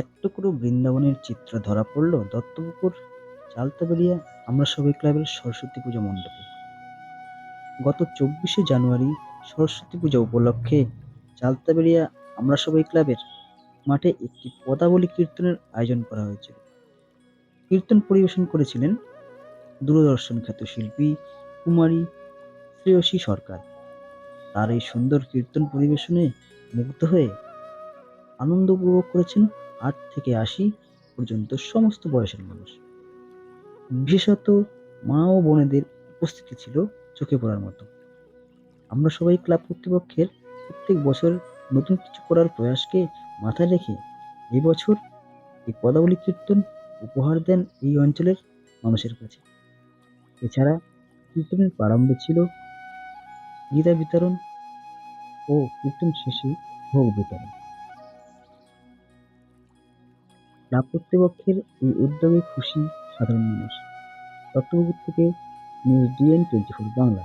এক টুকরো বৃন্দাবনের চিত্র ধরা পড়ল দত্তপুকুর চালতাবেড়িয়া আমরা সবাই ক্লাবের সরস্বতী পুজো মণ্ডপে। গত 24শে জানুয়ারি সরস্বতী পূজা উপলক্ষে চালতাবেড়িয়া আমরা সবাই ক্লাবের মাঠে একটি পদাবলী কীর্তনের আয়োজন করা হয়েছিল। কীর্তন পরিবেশন করেছিলেন দূরদর্শন খ্যাত শিল্পী কুমারী শ্রেয়সী সরকার। তার এই সুন্দর কীর্তন পরিবেশনে মুগ্ধ হয়ে আনন্দ উপভোগ করেছেন 8 থেকে 80 পর্যন্ত সমস্ত বয়সের মানুষ। বিশেষত মা ও বোনেদের উপস্থিতি ছিল চোখে পড়ার মতো। আমরা সবাই ক্লাব কর্তৃপক্ষের প্রত্যেক বছর নতুন কিছু করার প্রয়াসকে মাথায় রেখে এই বছর এই পদাবলী কীর্তন উপহার দেন এই অঞ্চলের মানুষের কাছে। এছাড়া কীর্তনের প্রারম্ভে ছিল গীতা বিতরণ ও কীর্তন শেষে ভোগ বিতরণ। ক্লাব কর্তৃপক্ষের এই উদ্যোগে খুশি সাধারণ মানুষ। দত্তপুকুর থেকে নিউজ DN24 বাংলা।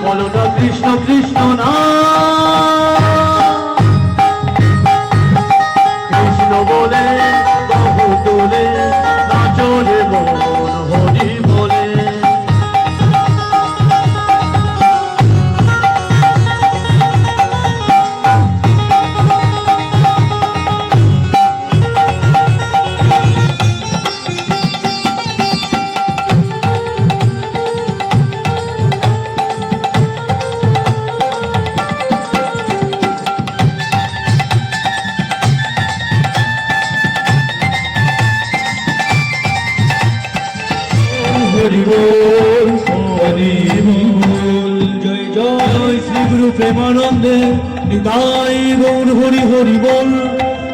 বলো না কৃষ্ণ কৃষ্ণ না কৃষ্ণ বলে বহু তোলে না চলে মন হরি বলে। হরি বল হরি বল জয় জয় শ্রী গুরু প্রেমানন্দে নিতাই গৌর হরি হরি বল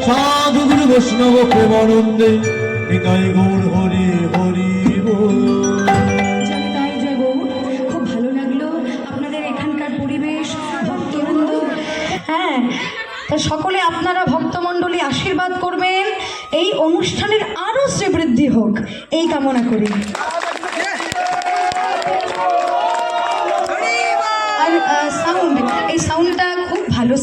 সাধু গুরু বৈষ্ণব প্রেমানন্দে নিতাই গৌর হরি হরি বল। তাই জয় গৌর, খুব ভালো লাগলো আপনাদের এখানকার পরিবেশ, ভক্তবৃন্দ। হ্যাঁ, তা সকলে আপনারা ভক্তমণ্ডলী আশীর্বাদ করবেন, এই অনুষ্ঠানের আরও শ্রীবৃদ্ধি হোক এই কামনা করি। আর সাউন্ড, এই সাউন্ডটা খুব ভালো।